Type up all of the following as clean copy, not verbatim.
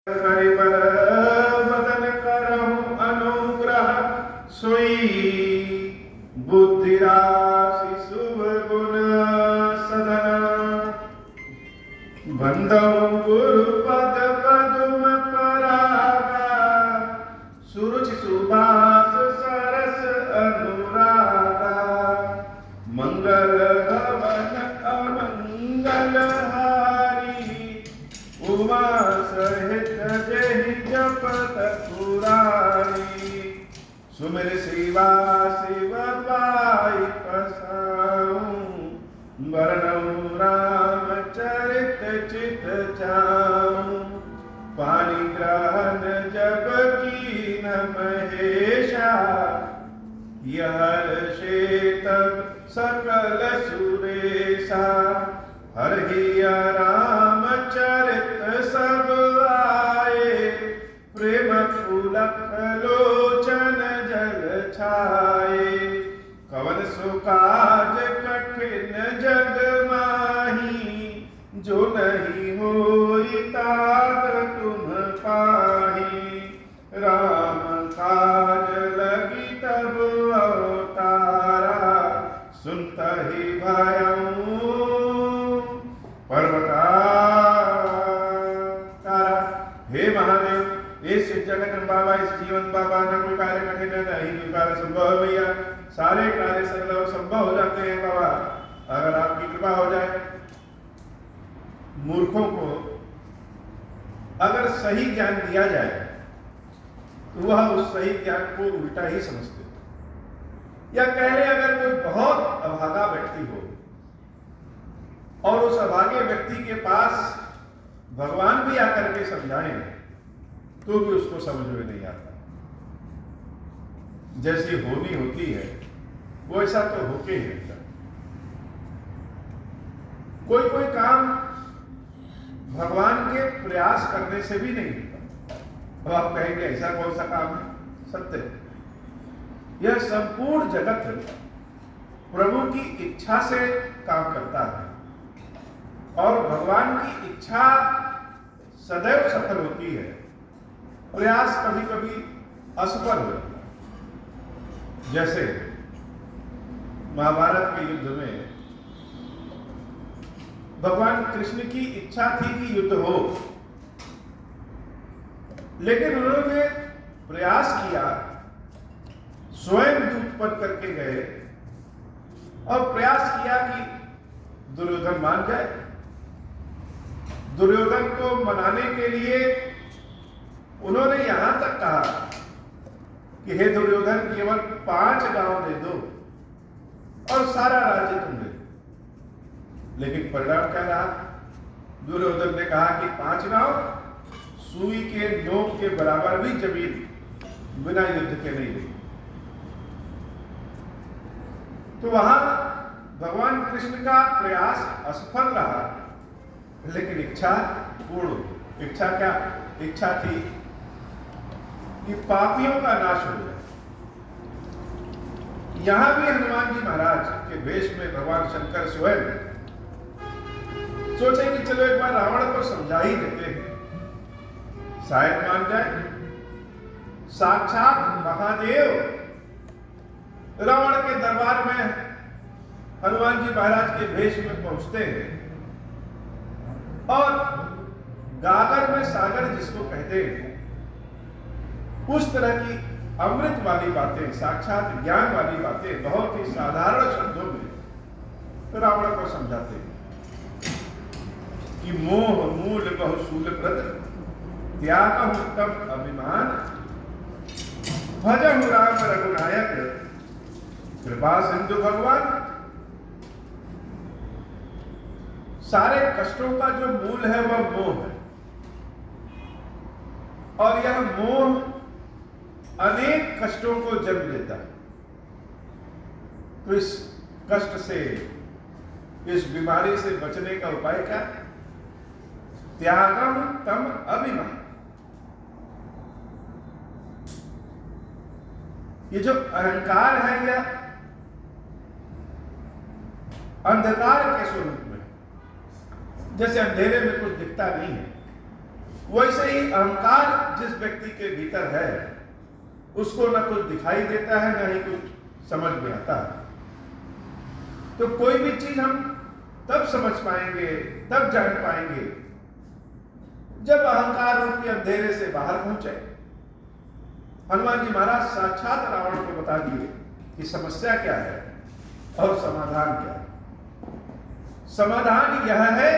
करिबर बदन करहु अनुग्रह सोई बुद्धि राशि शुभ गुण सदन बंदौ गुरु पद पद्म परागा सुरुचि सुभाष सरस अनुरागा मंगल भवन अमंगल हारी उमा सहित जहि जपत पुरारी सुमिर शिवा शिव पाई पसाऊं वरनऊ राम चरित चित चाऊं पानी ग्रहण जब कीन महेशा यह तब सकल सुरेशा हरहिया राम चरित सब आए प्रेम पुलक लोचन जल छाए कवन सुकाज कठिन जग माही जो नहीं होई तात तुम पाही राम काज लगी तब अवतारा सुनता ही भयऊ पर्वतारा। हे महादेव इस जगत बाबा इस जीवन बाबा न कोई कार्य कठिन नहीं कोई कार्य संभव भैया सारे कार्य सरल संभव हो जाते हैं बाबा अगर आपकी कृपा हो जाए। मूर्खों को अगर सही ज्ञान दिया जाए तो वह उस सही ज्ञान को उल्टा ही समझते या कह ले अगर कोई बहुत अभागा व्यक्ति हो और उस अभागे व्यक्ति के पास भगवान भी आकर के समझाएं तो भी उसको समझ में नहीं आता। जैसी होनी होती है वो ऐसा तो होके ही रहता। कोई कोई काम भगवान के प्रयास करने से भी नहीं होता। अब आप कहेंगे ऐसा कौन सा काम है? सत्य यह संपूर्ण जगत प्रभु की इच्छा से काम करता है और भगवान की इच्छा सदैव सफल होती है। प्रयास कभी कभी असफल हो जाता है। जैसे महाभारत के युद्ध में भगवान कृष्ण की इच्छा थी कि युद्ध हो लेकिन उन्होंने प्रयास किया स्वयं दूत बन करके गए और प्रयास किया कि दुर्योधन मान जाए। दुर्योधन को मनाने के लिए उन्होंने यहां तक कहा कि हे दुर्योधन केवल 5 गांव दे दो और सारा राज्य तुम दे दो। लेकिन परिणाम क्या रहा? दुर्योधन ने कहा कि 5 गांव सुई के नोक के बराबर भी जमीन बिना युद्ध के नहीं दी। तो वहां भगवान कृष्ण का प्रयास असफल रहा लेकिन इच्छा पूर्ण हुई। इच्छा क्या? इच्छा थी कि पापियों का नाश हो जाए। यहां भी हनुमान जी महाराज के वेश में भगवान शंकर स्वयं सोचे कि चलो एक बार रावण को समझा ही देते हैं शायद मान जाए। साक्षात महादेव रावण के दरबार में हनुमान जी महाराज के वेश में पहुंचते हैं और गागर में सागर जिसको कहते हैं उस तरह की अमृत वाली बातें साक्षात ज्ञान वाली बातें बहुत ही साधारण शब्दों में रावण को समझाते हैं कि मोह मूल बहुशूल प्रद त्याग उत्तम अभिमान भजहु राम रघुनायक कृपा सिंधु भगवान। सारे कष्टों का जो मूल है वह मोह है और यह मोह अनेक कष्टों को जन्म देता है। तो इस कष्ट से इस बीमारी से बचने का उपाय क्या? त्यागम तम अभिमान। ये जो अहंकार है यह अंधकार के स्वरूप में जैसे अंधेरे में कुछ दिखता नहीं है वैसे ही अहंकार जिस व्यक्ति के भीतर है उसको न कुछ दिखाई देता है न ही कुछ समझ में आता है। तो कोई भी चीज हम तब समझ पाएंगे, तब जान पाएंगे जब अहंकार रूपी अंधेरे से बाहर पहुंचे। हनुमान जी महाराज साक्षात रावण को बता दिए कि समस्या क्या है और समाधान क्या है। समाधान यह है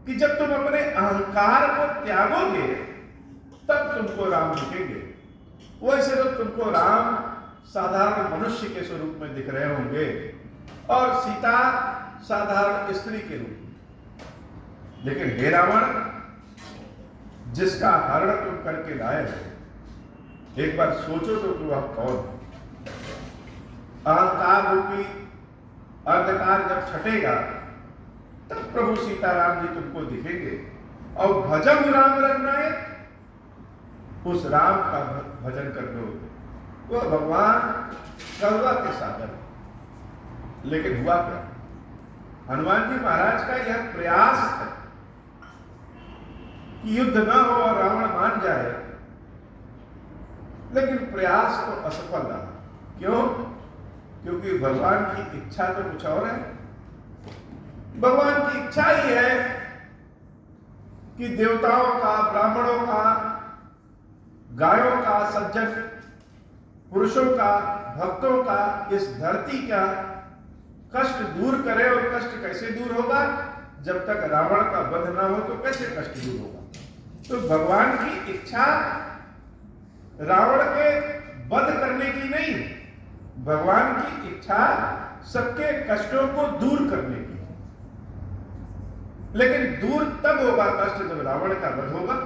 कि जब तुम अपने अहंकार को त्यागोगे तब तुमको राम दिखेंगे। वैसे तो तुमको राम साधारण मनुष्य के स्वरूप में दिख रहे होंगे और सीता साधारण स्त्री के रूप में, लेकिन हे रावण, जिसका हरण तुम करके लाए हो, एक बार सोचो तो कि वह कौन है। अहंकार रूपी अंधकार जब छटेगा तब प्रभु सीताराम जी तुमको दिखेंगे और भजन राम रघुनायक, उस राम का भजन कर लो। वह भगवान करुणा के सागर। लेकिन हुआ क्या? हनुमान जी महाराज का यह प्रयास है कि युद्ध न हो और रावण मान जाए, लेकिन प्रयास तो असफल रहा। क्यों? क्योंकि भगवान की इच्छा तो कुछ और है। भगवान की इच्छा ही है कि देवताओं का, ब्राह्मणों का, गायों का, सज्जन पुरुषों का, भक्तों का, इस धरती का कष्ट दूर करे। और कष्ट कैसे दूर होगा? जब तक रावण का वध ना हो तो कैसे कष्ट दूर होगा? तो भगवान की इच्छा रावण के वध करने की नहीं, भगवान की इच्छा सबके कष्टों को दूर करने की। लेकिन दूर तब होगा कष्ट जब रावण का वध होगा।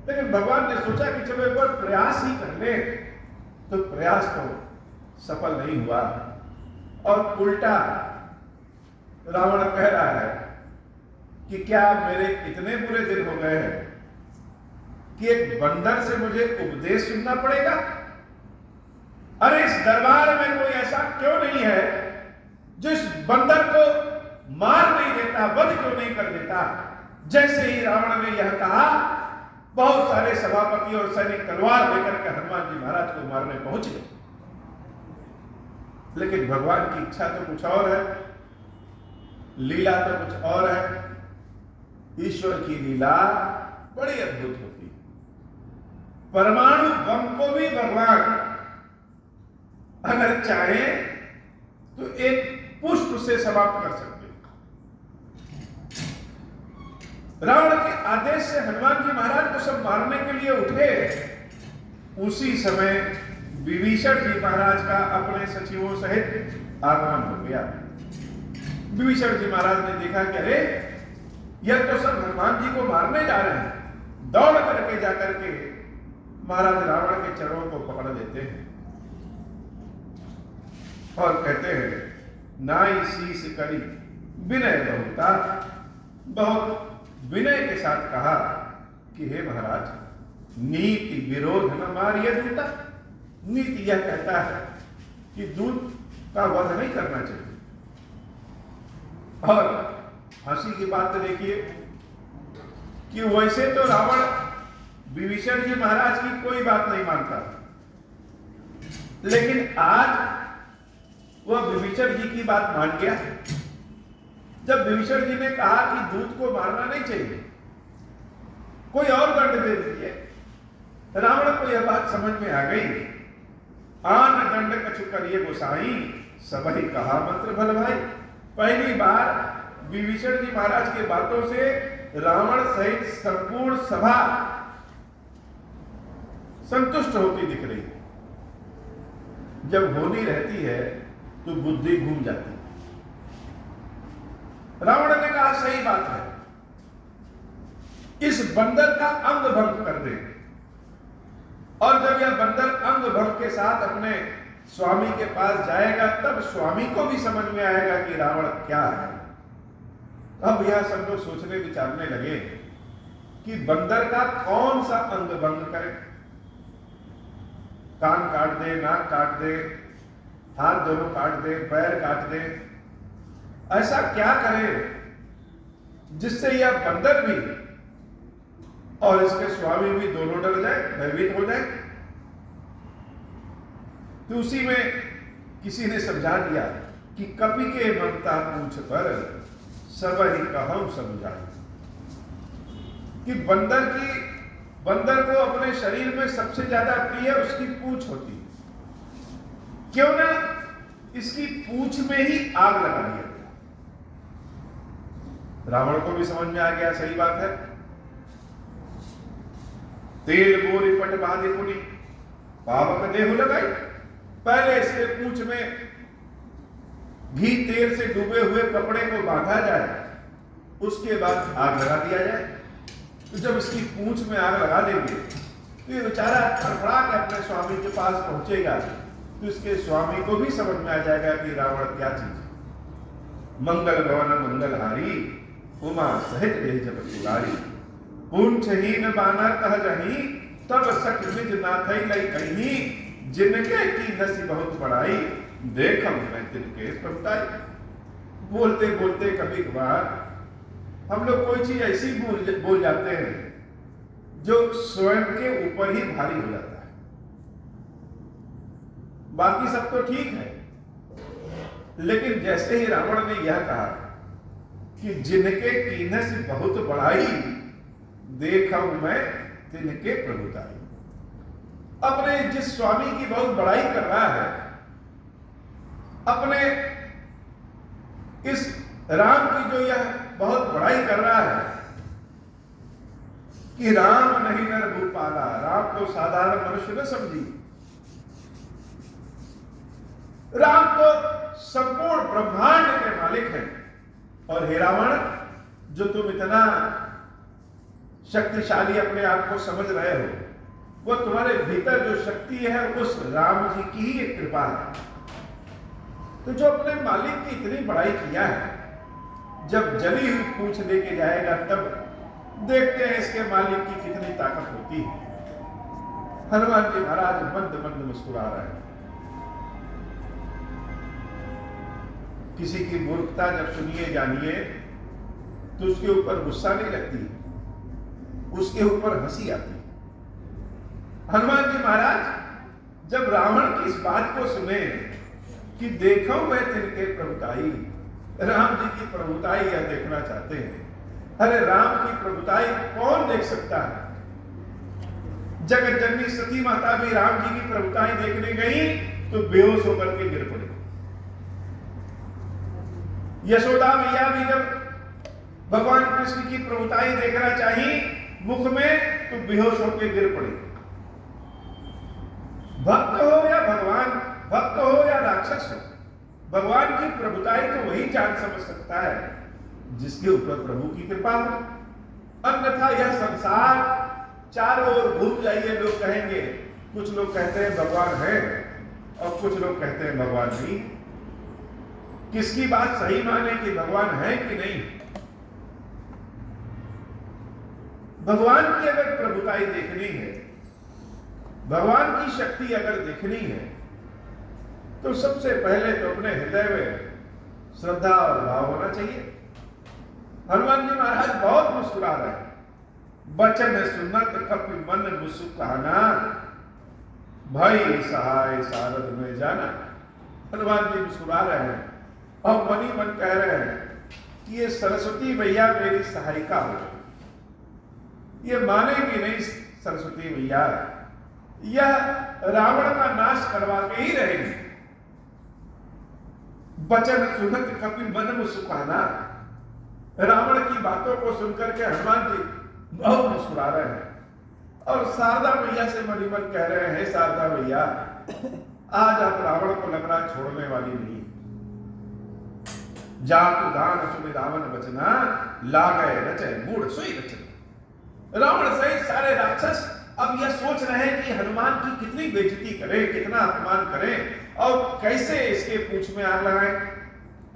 लेकिन भगवान ने सोचा कि जब एक बार प्रयास ही कर ले, तो प्रयास तो सफल नहीं हुआ और उल्टा रावण कह रहा है कि क्या मेरे इतने बुरे दिन हो गए हैं कि एक बंदर से मुझे उपदेश सुनना पड़ेगा? अरे इस दरबार में कोई ऐसा क्यों नहीं है जो इस बंदर को मार नहीं देता, वध क्यों नहीं कर देता? जैसे ही रावण ने यह कहा, बहुत सारे सभापति और सैनिक तलवार लेकर के हनुमान जी महाराज को मारने पहुंच गए। लेकिन भगवान की इच्छा तो कुछ और है, लीला तो कुछ और है। ईश्वर की लीला बड़ी अद्भुत होती है। परमाणु बम को भी भगवान अगर चाहे तो एक पुष्प से समाप्त कर सकते। रावण के आदेश से हनुमान जी महाराज को सब मारने के लिए उठे। उसी समय विभीषण जी महाराज का अपने सचिवों सहित आगमन हो गया। विभीषण जी महाराज ने देखा कि अरे यह तो सब हनुमान जी को मारने जा रहे हैं। दौड़ करके जाकर के महाराज रावण के चरणों को पकड़ लेते हैं और कहते हैं, नाई शीस करी विनय बहुता। बहुत विनय के साथ कहा कि हे महाराज, नीति विरोध न मारिय दूता। नीति यह कहता है कि दूत का वध नहीं करना चाहिए। और हंसी की बात तो देखिए कि वैसे तो रावण विभीषण जी महाराज की कोई बात नहीं मानता, लेकिन आज वह विभीषण जी की बात मान गया। जब विभीषण जी ने कहा कि दूत को मारना नहीं चाहिए, कोई और दंड दे दीजिए, रावण को यह बात समझ में आ गई। आन दंड कछु करिए गोसाई, सब ही कहा मंत्र भल भाई। पहली बार विभीषण जी महाराज के बातों से रावण सहित संपूर्ण सभा संतुष्ट होती दिख रही। जब होनी रहती है तो बुद्धि घूम जाती है। रावण ने कहा सही बात है, इस बंदर का अंग भंग कर दे। और जब यह बंदर अंग भंग के साथ अपने स्वामी के पास जाएगा, तब स्वामी को भी समझ में आएगा कि रावण क्या है। अब यह सब लोग सोचने विचारने लगे कि बंदर का कौन सा अंग भंग करे। कान काट दे, नाक काट दे, हाथ दोनों काट दे, पैर काट दे, ऐसा क्या करे जिससे यह बंदर भी और इसके स्वामी भी दोनों डर जाए, भयभीत हो जाए। तो उसी में किसी ने समझा दिया कि कपि के ममता पूछ पर सब ही कहूं समझाई, कि बंदर को अपने शरीर में सबसे ज्यादा प्रिय उसकी पूंछ होती है। क्यों ना इसकी पूंछ में ही आग लगा दिया गया। रावण को भी समझ में आ गया, सही बात है। तेल बोरी पट बांधे पुनी पावक देह लगाई। पहले इसके पूंछ में घी तेल से डूबे हुए कपड़े को बांधा जाए, उसके बाद आग लगा दिया जाए। तो जब इसकी पूंछ में आग लगा देंगे तो ये बेचारा फड़फड़ा के अपने स्वामी के पास पहुंचेगा, तो इसके स्वामी को भी समझ में आ जाएगा कि रावण क्या चीज है। मंगल भवन मंगलहारी उमा सहित रही जब दुलारी, पूंछहीन बानर कह जही तब सक निज नाथई लई कहीं, जिनके की नसी बहुत बड़ाई देखम मैं तिनके प्रभुताई। बोलते बोलते कभी कभार हम लोग कोई चीज ऐसी बोल जाते हैं जो स्वयं के ऊपर ही भारी हो जाता है। बाकी सब तो ठीक है, लेकिन जैसे ही रावण ने यह कहा कि जिनके कीन्हे से बहुत बढ़ाई देखा मैं तिनके प्रभुताई, अपने जिस स्वामी की बहुत बड़ाई कर रहा है, अपने इस राम की जो यह बहुत बड़ाई कर रहा है कि राम नहीं नर भूपाला, राम को साधारण मनुष्य न समझी, राम तो संपूर्ण ब्रह्मांड के मालिक हैं। और हे रावण, जो तुम इतना शक्तिशाली अपने आप को समझ रहे हो, वो तुम्हारे भीतर जो शक्ति है उस राम जी की ही एक कृपा है। तो जो अपने मालिक की इतनी बड़ाई किया है, जब जली हुई पूंछ लेके जाएगा तब देखते हैं इसके मालिक की कितनी ताकत होती है। हनुमान जी महाराज मंद मंद मुस्कुरा रहे हैं। किसी की मूर्खता जब सुनिए जानिए तो उसके ऊपर गुस्सा नहीं लगती, उसके ऊपर हंसी आती। हनुमान जी महाराज जब रावण की इस बात को सुने कि देखो मैं तिनके प्रभुताई, राम जी की प्रभुताई यह देखना चाहते हैं। अरे राम की प्रभुताई कौन देख सकता है? जगत जननी सती माता भी राम जी की प्रभुताई देखने गई तो बेहोश होकर के गिर पड़ी। यशोदा मैया भी जब भगवान कृष्ण की प्रभुताई देखना चाहिए मुख में तो बेहोश होकर गिर पड़ी। भक्त हो या भगवान, भक्त हो या राक्षस हो, भगवान की प्रभुताई तो वही जान समझ सकता है जिसके ऊपर प्रभु की कृपा हो। अन्यथा यह संसार चारों ओर घूम जाइए, लोग कहेंगे, कुछ लोग कहते हैं भगवान है और कुछ लोग कहते हैं भगवान नहीं। किसकी बात सही माने कि भगवान है कि नहीं? भगवान की अगर प्रभुताई देखनी है, भगवान की शक्ति अगर देखनी है, तो सबसे पहले तो अपने हृदय में श्रद्धा और भाव होना चाहिए। हनुमान जी महाराज बहुत मुस्कुरा रहे हैं। बचन सुनत कपि मन मुस्कुराना, भई सहाय सारद में जाना। हनुमान जी मुस्कुरा रहे हैं और मन ही मन कह रहे हैं कि ये सरस्वती मैया मेरी सहायिका हो। ये मानेगी नहीं सरस्वती मैया, यह रावण का नाश करवा के ही रहेगी। बचन सुनत कपि मन मुस्कुराना, रावण की बातों को सुनकर के हनुमान जी बहुत मुस्कुरा रहे हैं और शारदा मैया से मन ही मन कह रहे हैं, शारदा मैया आज आप रावण को लग रहा छोड़ने वाली नहीं। जातु दान सुनि रावण बचना, लागय रचय मूढ़ सोई रचना। रावण सहित सारे राक्षस अब यह सोच रहे हैं कि हनुमान की कितनी बेइज्जती करें, कितना अपमान करें और कैसे इसके पूंछ में आग लगाएं।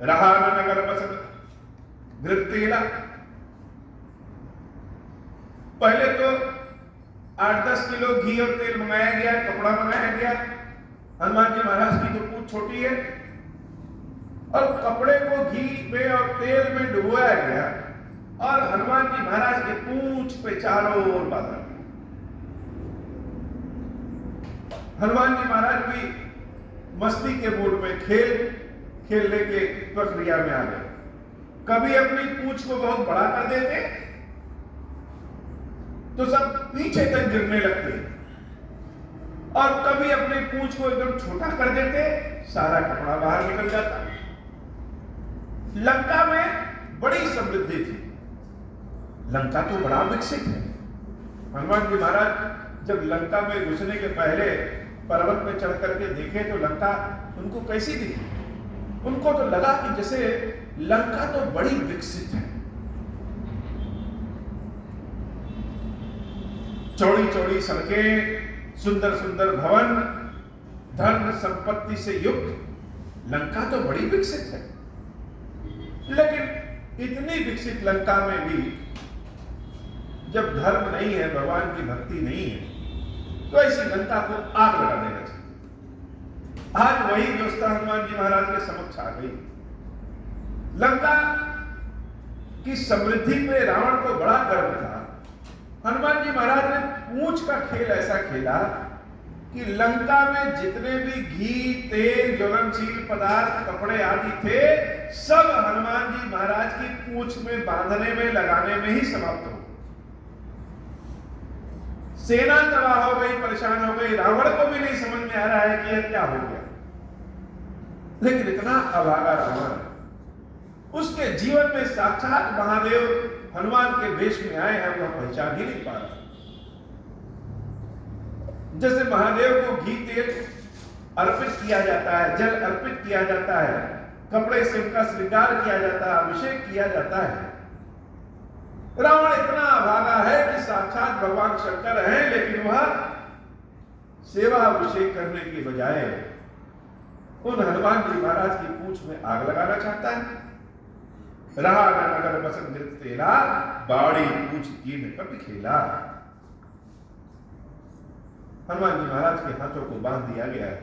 रहा न नगर बसन घृतेला। पहले तो 8-10 किलो घी और तेल मंगाया गया, कपड़ा मंगाया गया। हनुमान जी महाराज की तो पूंछ छोटी है और कपड़े को घी में और तेल में डुबोया गया और हनुमान जी महाराज के पूंछ पे चारों ओर बांधा। हनुमान जी महाराज भी मस्ती के मूड में खेलने के प्रक्रिया में आ गए। कभी अपनी पूंछ को बहुत बड़ा कर देते तो सब पीछे तक गिरने लगते, और कभी अपनी पूंछ को एकदम छोटा कर देते, सारा कपड़ा बाहर निकल जाता। लंका में बड़ी समृद्धि थी, लंका तो बड़ा विकसित है। हनुमान जी महाराज जब लंका में घुसने के पहले पर्वत में चढ़ करके देखे तो लंका उनको कैसी दिखी? उनको तो लगा कि जैसे लंका तो बड़ी विकसित है, चौड़ी चौड़ी सड़कें, सुंदर सुंदर भवन, धन संपत्ति से युक्त लंका तो बड़ी विकसित है। लेकिन इतनी विकसित लंका में भी जब धर्म नहीं है, भगवान की भक्ति नहीं है, तो ऐसी लंका को आग लगा देना चाहिए। आज वही व्यवस्था हनुमान जी महाराज के समक्ष आ गई। लंका की समृद्धि पे रावण को बड़ा गर्व था। हनुमान जी महाराज ने पूंछ का खेल ऐसा खेला कि लंका में जितने भी घी, तेल, ज्वलनशील पदार्थ, कपड़े आदि थे, सब हनुमान जी महाराज की पूंछ में बांधने में, लगाने में ही समाप्त हो। सेना तबाह हो गई, परेशान हो गई। रावण को भी नहीं समझ में आ रहा है कि यह क्या हो गया। लेकिन इतना अभागा रावण, उसके जीवन में साक्षात महादेव हनुमान के वेश में आए हैं, वह पहचान ही नहीं पा रहा। जैसे महादेव को घी, तेल अर्पित किया जाता है, जल अर्पित किया जाता है, कपड़े से उनका श्रृंगार किया जाता है, अभिषेक किया जाता है। रावण इतना अभागा है कि साक्षात भगवान शंकर हैं, लेकिन वह सेवा अभिषेक करने की बजाय उन हनुमान जी महाराज की पूंछ में आग लगाना चाहता है। रहा न नगर बसन नृत्य तेरा, बाड़ी पूछ कीन कभी खेला। हनुमान जी महाराज के हाथों को बांध दिया गया है।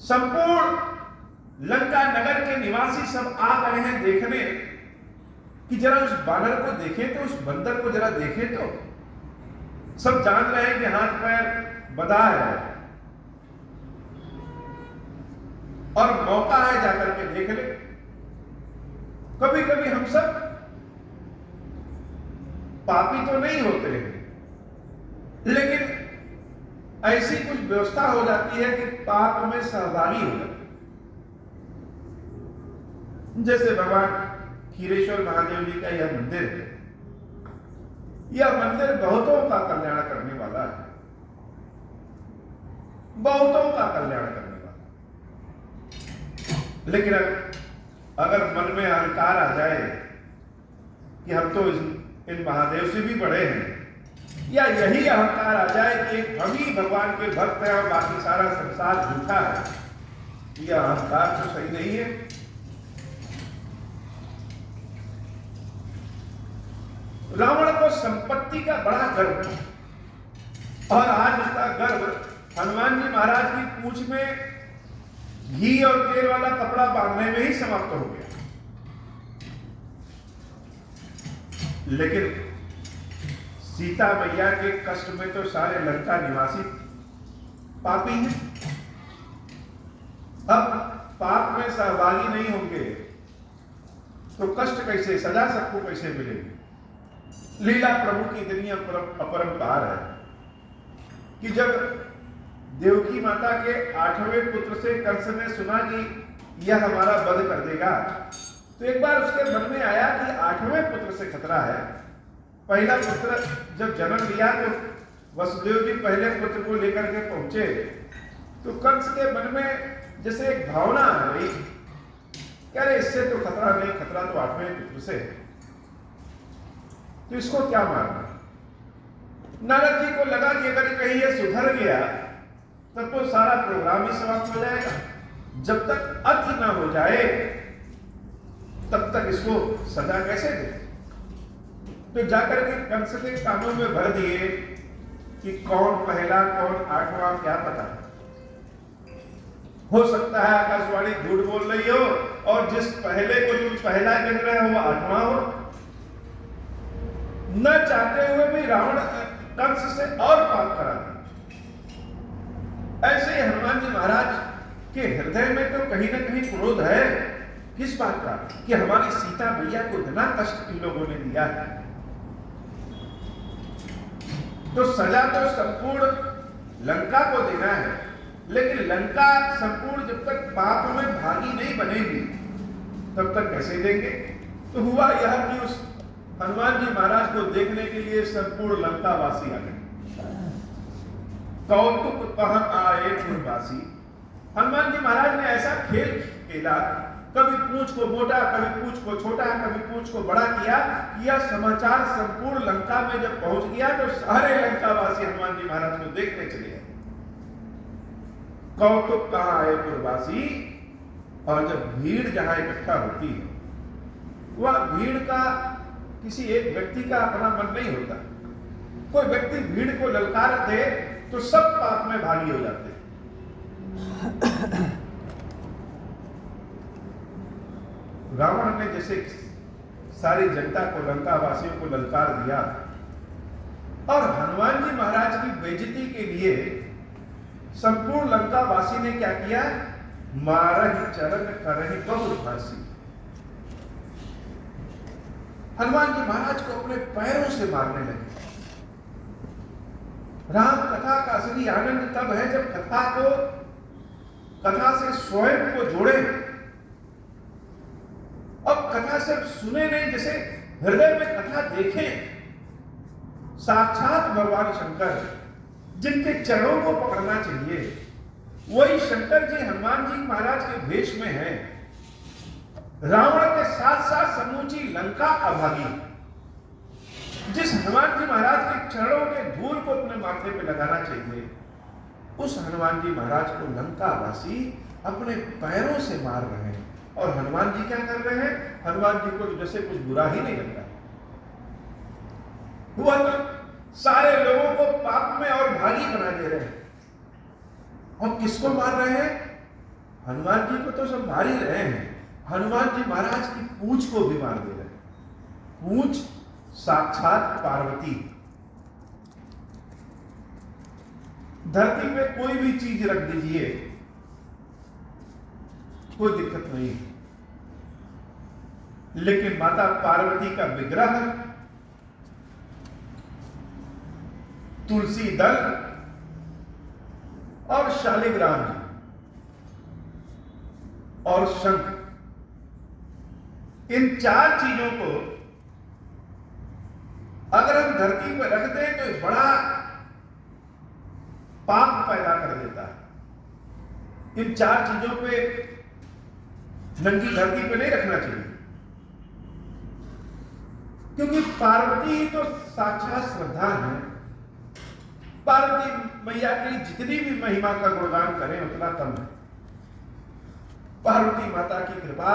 संपूर्ण लंका नगर के निवासी सब आ गए हैं देखने कि जरा उस बानर को देखें, तो उस बंदर को जरा देखें। तो सब जान रहे हैं कि हाथ पैर बंधा है और मौका है जाकर के देख ले। कभी कभी हम सब पापी तो नहीं होते हैं, लेकिन ऐसी कुछ व्यवस्था हो जाती है कि पाप में सहभागी हो जाते हैं। जैसे भगवान खीरेश्वर महादेव जी का यह मंदिर है। यह मंदिर बहुतों का कल्याण करने वाला है, बहुतों का कल्याण करने वाला। लेकिन अगर मन में अहंकार आ जाए कि हम तो इन महादेव से भी बड़े हैं, या यही अहंकार आ जाए कि हम ही भगवान के भक्त हैं और बाकी सारा संसार झूठा है, यह अहंकार तो सही नहीं है। रावण को संपत्ति का बड़ा गर्व था, और आज उसका गर्व हनुमान जी महाराज की पूंछ में घी और तेल वाला कपड़ा बांधने में ही समाप्त हो गया। लेकिन सीता मैया के कष्ट में तो सारे लंका निवासी पापी हैं। अब पाप में सहभागी नहीं होंगे तो कष्ट कैसे, सजा सबको कैसे मिलेगी। लीला प्रभु की इतनी अपरंपार है कि जब देवकी माता के 8वें पुत्र से कंस ने सुना कि यह हमारा वध कर देगा, तो एक बार उसके मन में आया कि 8वें पुत्र से खतरा है। पहला पुत्र जब जन्म लिया तो वसुदेव जी पहले पुत्र को लेकर के पहुंचे, तो कंस के मन में जैसे एक भावना आ गई कि अरे इससे तो खतरा नहीं, खतरा तो 8वें पुत्र से, तो इसको क्या मारना। नारद जी को लगा कि अगर कहीं ये सुधर गया तब तो सारा प्रोग्राम ही समाप्त हो जाएगा। जब तक अति ना हो जाए तब तक इसको सजा कैसे दे। तो जाकर के कंस के कानों में भर दिए कि कौन पहला कौन 8वां क्या पता। हो सकता है आकाशवाणी झूठ बोल रही हो और जिस पहले को तुम पहला गिन रहे हो वो 8वां हो। न चाहते हुए भी रावण कंस से और पाप करा दिया। ऐसे ही हनुमान जी महाराज के हृदय में तो कहीं ना कहीं क्रोध है। किस बात का? कि हमारी सीता मैया को इतना कष्ट इन लोगों ने दिया है। तो सजा तो संपूर्ण लंका को देना है, लेकिन लंका संपूर्ण जब तक पाप में भागी नहीं बनेगी तब तक कैसे देंगे? तो हुआ यह कि उस हनुमान जी महाराज को देखने के लिए संपूर्ण लंका वासी आ गए। कौतुक कहन आए पुरवासी। हनुमान जी महाराज ने ऐसा खेल खेला, कभी पूंछ को मोटा, कभी पूंछ को छोटा, कभी पूंछ को बड़ा किया। यह समाचार संपूर्ण लंका में जब पहुंच गया तो सारे लंकावासी हनुमान जी महाराज को देखने चले गए। कौतुक कहां आए पुरवासी। और जब भीड़ जहां इकट्ठा होती है, वह भीड़ का किसी एक व्यक्ति का अपना मन नहीं होता। कोई व्यक्ति भीड़ को ललकार दे तो सब पाप में भागी हो जाते हैं। रावण ने जैसे सारी जनता को, लंका वासियों को ललकार दिया, और हनुमान जी महाराज की बेइज्जती के लिए संपूर्ण लंका वासी ने क्या किया? मारहि चरण करहि बहु फांसी। हनुमान जी महाराज को अपने पैरों से मारने लगे। राम कथा का असली आनंद तब है जब कथा से स्वयं को जोड़े। अब कथा सिर्फ सुने नहीं, जैसे हृदय में कथा देखें। साक्षात भगवान शंकर जिनके चरणों को पकड़ना चाहिए, वही शंकर जी हनुमान जी महाराज के भेष में हैं। रावण के साथ साथ समूची लंका अभागी। जिस हनुमान जी महाराज के चरणों के धूल को अपने माथे पे लगाना चाहिए, उस हनुमान जी महाराज को लंका वासी अपने पैरों से मार रहे हैं। और हनुमान जी क्या कर रहे हैं? हनुमान जी को जैसे कुछ बुरा ही नहीं लगता। वह तो सारे लोगों को पाप में और भागी बना दे रहे हैं। और किसको मार रहे हैं? हनुमान जी को तो सब मार ही रहे हैं, हनुमान जी महाराज की पूंछ को भी मार दे रहे हैं। पूंछ साक्षात पार्वती। धरती पे कोई भी चीज रख दीजिए, कोई दिक्कत नहीं, लेकिन माता पार्वती का विग्रह, तुलसी दल और शालिग्राम जी और शंख, इन चार चीजों को अगर हम धरती पर रख दें तो बड़ा पाप पैदा कर देता है। इन चार चीजों पे नंगी धरती पे नहीं रखना चाहिए, क्योंकि पार्वती ही तो साक्षात श्रद्धा है। पार्वती मैया की जितनी भी महिमा का गुणगान करें उतना कम है। पार्वती माता की कृपा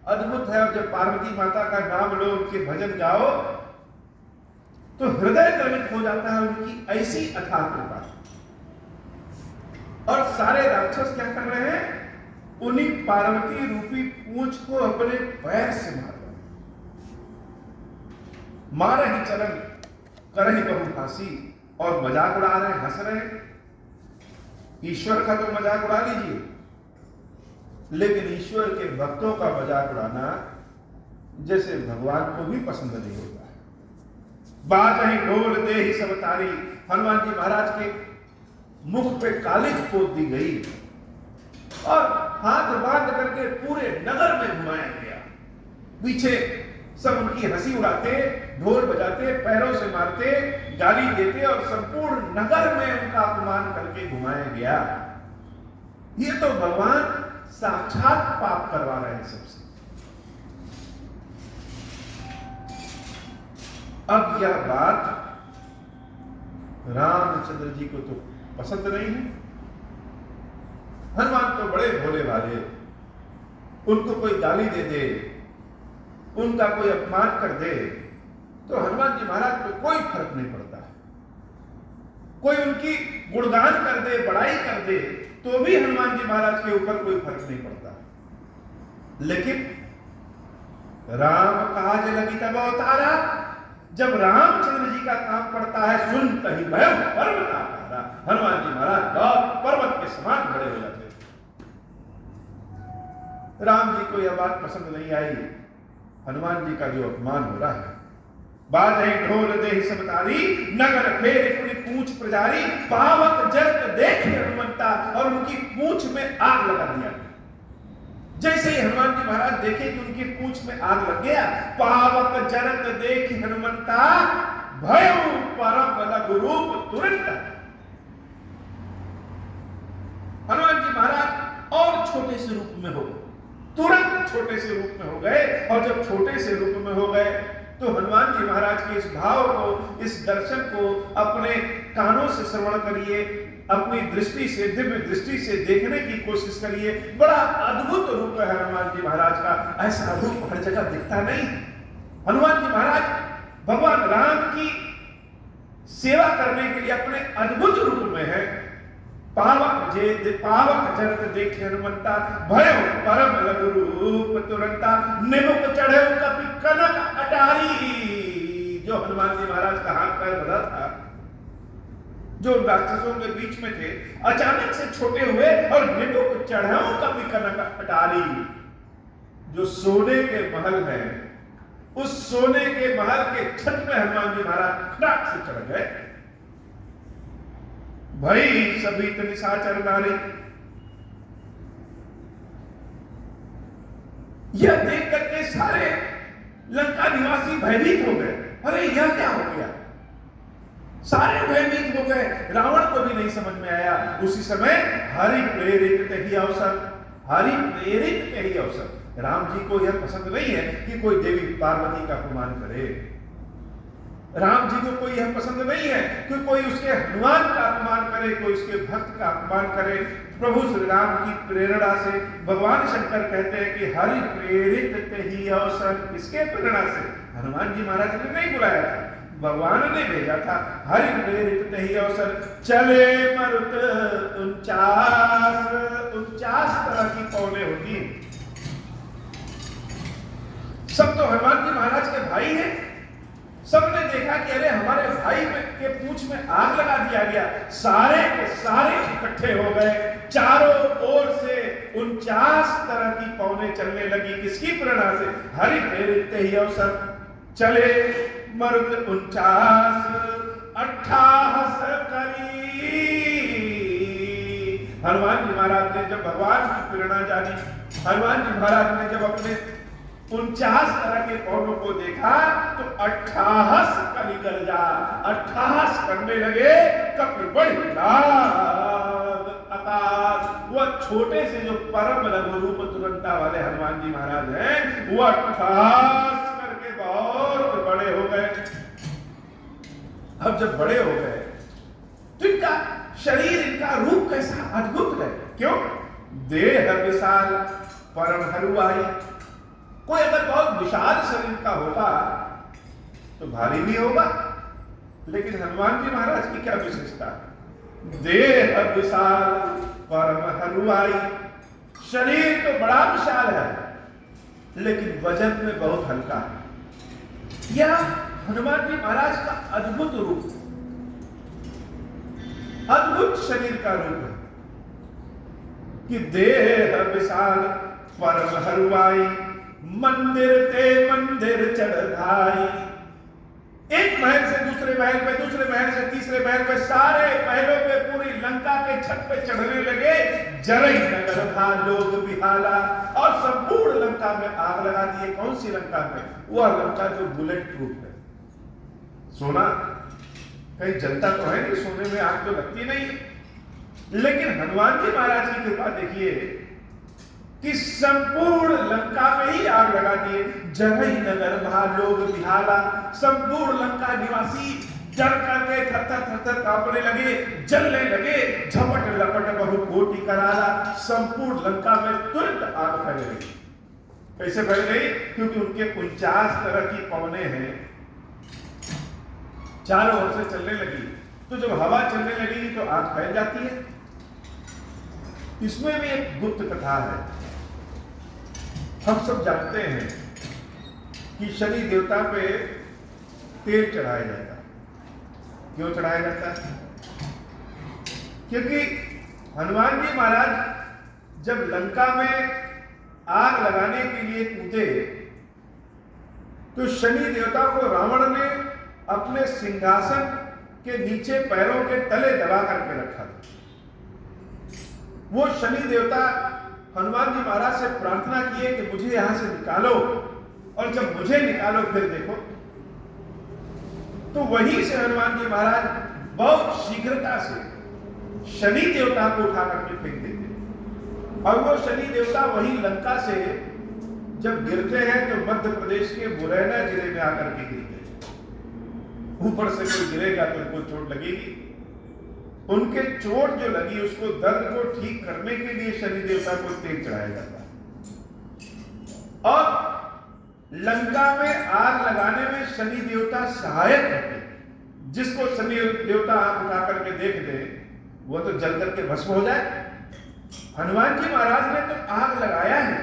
अद्भुत है, और जब पार्वती माता का नाम लो, उनके भजन गाओ, तो हृदय द्रवित हो जाता है उनकी ऐसी अथाह कृपा। और सारे राक्षस क्या कर रहे हैं? उन्हीं पार्वती रूपी पूंछ को अपने पैर से मार रहे हैं। मारहि चरण करहि बहु फांसी। और मजाक उड़ा रहे हैं, हंस रहे हैं। ईश्वर का तो मजाक उड़ा लीजिए, लेकिन ईश्वर के भक्तों का मजाक उड़ाना जैसे भगवान को भी पसंद नहीं होता है। बाजहि ढोल देहि सब तारी। हनुमान जी महाराज के मुख पे कालिख पोत दी गई और हाथ बांध करके पूरे नगर में घुमाया गया। पीछे सब उनकी हंसी उड़ाते, ढोल बजाते, पैरों से मारते, गाली देते, और संपूर्ण नगर में उनका अपमान करके घुमाया गया। ये तो भगवान साक्षात पाप करवा रहे हैं सबसे। अब यह बात रामचंद्र जी को तो पसंद नहीं है। हनुमान तो बड़े भोले वाले, उनको कोई गाली दे दे, उनका कोई अपमान कर दे तो हनुमान जी महाराज को कोई फर्क नहीं पड़ता है। कोई उनकी गुणगान कर दे, बड़ाई कर दे, तो भी हनुमान जी महाराज के ऊपर कोई फर्क नहीं पड़ता। लेकिन राम काज लगी तब अवतारा, जब रामचंद्र जी का काम पड़ता है, सुनता ही भय पर्वत आकारा, हनुमान जी महाराज बहुत पर्वत के समान बड़े हो जाते। राम जी को यह बात पसंद नहीं आई, हनुमान जी का जो अपमान हो रहा है। बाजे ढोल देहि सब तारी, नगर फेर अपनी पूंछ प्रजारी, पावक जरत देख हनुमंता, और उनकी पूंछ में आग लगा दिया। जैसे ही हनुमान जी महाराज देखे कि उनकी पूंछ में आग लग गया, पावक जरत देख हनुमंता, भयउ परम लघु रूप तुरंत। हनुमान जी महाराज और छोटे से रूप में हो गए, तुरंत छोटे से रूप में हो गए। और जब छोटे से रूप में हो गए तो हनुमान जी महाराज के इस भाव को, इस दर्शन को अपने कानों से श्रवण करिए, अपनी दृष्टि से, दिव्य दृष्टि से देखने की कोशिश करिए। बड़ा अद्भुत रूप है हनुमान जी महाराज का, ऐसा रूप हर जगह दिखता नहीं। हनुमान जी महाराज भगवान राम की सेवा करने के लिए अपने अद्भुत रूप में है। पावक जरत देख हनुमंता, भय परम लघु रूप तुरंता, निमुख चढ़े कपि कनक अटारी। जो हनुमान जी महाराज का हाथ पैर बधा था, जो राक्षसों के बीच में थे, अचानक से छोटे हुए और निमुख चढ़े कपि कनक अटारी। जो सोने के महल है, उस सोने के महल के छत में हनुमान जी महाराज खड़ाक से चढ़ गए। भई सभी निशाचर नारी, यह देख करके सारे लंका निवासी भयभीत हो गए। अरे यह क्या हो गया, सारे भयभीत हो गए। रावण को भी नहीं समझ में आया। उसी समय हरि प्रेरित ही अवसर, हरि प्रेरित ही अवसर। राम जी को यह पसंद नहीं है कि कोई देवी पार्वती का अपमान करे। राम जी को कोई यह पसंद नहीं है कि कोई उसके हनुमान का अपमान करे, कोई उसके भक्त का अपमान करे। प्रभु श्री राम की प्रेरणा से भगवान शंकर कहते हैं कि हरि प्रेरित ही अवसर। किसके प्रेरणा से? हनुमान जी महाराज ने नहीं बुलाया था, भगवान ने भेजा था। हरि प्रेरित ही अवसर, चले मरुत 49 तरह की पौने होती हैं। सब तो हनुमान जी महाराज के भाई हैं। सबने देखा कि अरे हमारे भाई के पूंछ में आग लगा दिया गया। सारे के सारे इकट्ठे हो गए। चारों ओर से 49 तरह की पौने चलने लगी। किसकी प्रेरणा से? हरि प्रेरित ही अवसर, चले मरुत 49 अट्ठाहस करी। हनुमान जी महाराज ने जब भगवान की प्रेरणा जानी, हनुमान जी महाराज ने जब अपने 49 तरह के पौधों को देखा तो 58 कली गर्जा, 58 करने लगे। कपि बड़ी नाद आकाश। वह छोटे से जो परम लघु रूप तुरंता वाले हनुमान जी महाराज हैं, वो 58 करके बहुत बड़े हो गए। अब जब बड़े हो गए तो इनका शरीर, इनका रूप कैसा अद्भुत है। क्यों? देह विशाल परम हरुआई। कोई अगर बहुत विशाल शरीर का होगा तो भारी भी होगा, लेकिन हनुमान जी महाराज की क्या विशेषता? देह विशाल परम हरुआई। शरीर तो बड़ा विशाल है, लेकिन वजन में बहुत हल्का है। यह हनुमान जी महाराज का अद्भुत रूप, अद्भुत शरीर का रूप है कि देह विशाल परम हरुआई, मंदिर ते मंदिर चढ़ाई। एक महल से दूसरे महल पे, दूसरे महल से तीसरे महल पे, सारे महलों पे, पूरी लंका के छत पे चढ़ने लगे। जरई नगर था लोग बिहाला, और संपूर्ण लंका में आग लगा दिए। कौन सी लंका में? वह लंका जो बुलेट प्रूफ है। सोना कहीं जलता तो है नहीं, सोने में आग तो लगती नहीं। लेकिन हनुमान जी महाराज की कृपा देखिए कि संपूर्ण लंका में ही आग लगा दिए। जरई नगर भा लोग बिहाला। संपूर्ण लंका निवासी डर करके थर-थर कांपने लगे, जलने लगे। झपट लपट बहु कोटि कराला। संपूर्ण लंका में तुरंत आग फैल गई। कैसे फैल गई? क्योंकि उनके 49 तरह की पवने हैं, चारों ओर से चलने लगी। तो जब हवा चलने लगेगी तो आग फैल जाती है। इसमें भी एक गुप्त कथा है। हम सब जानते हैं कि शनि देवता पे तेल चढ़ाया जाता है। क्यों चढ़ाया जाता है? क्योंकि हनुमान जी महाराज जब लंका में आग लगाने के लिए कूदे तो शनि देवता को रावण ने अपने सिंहासन के नीचे पैरों के तले दबा करके रखा था। वो शनि देवता हनुमान जी महाराज से प्रार्थना किए कि मुझे यहां से निकालो, और जब मुझे निकालो फिर देखो। तो वहीं से हनुमान जी महाराज बहुत शीघ्रता से शनि देवता को उठा करके फेंक देते, और वो शनि देवता वहीं लंका से जब गिरते हैं तो मध्य प्रदेश के मुरैना जिले में आकर के गिरते हैं। ऊपर से कोई गिरेगा तो उनको चोट लगेगी। उनके चोट जो लगी उसको दर्द को ठीक करने के लिए शनि देवता को तेल चढ़ाया जाता है। और लंका में आग लगाने में शनि देवता सहायक होते हैं। जिसको शनि देवता आग उठा करके देख दे वो तो जल करके भस्म हो जाए। हनुमान जी महाराज ने तो आग लगाया है,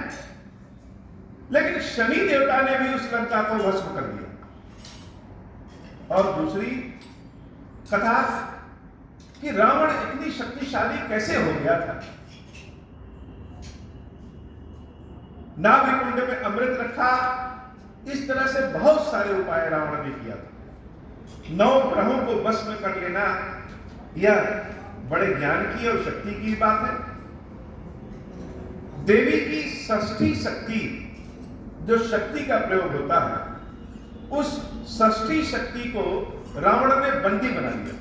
लेकिन शनि देवता ने भी उस लंका को भस्म कर दिया। और दूसरी कथा कि रावण इतनी शक्तिशाली कैसे हो गया था। नाभिकुंड में अमृत रखा, इस तरह से बहुत सारे उपाय रावण ने किया था। 9 ग्रहों को वश में कर लेना यह बड़े ज्ञान की और शक्ति की बात है। देवी की षष्ठी शक्ति, जो शक्ति का प्रयोग होता है, उस षष्ठी शक्ति को रावण ने बंदी बना लिया।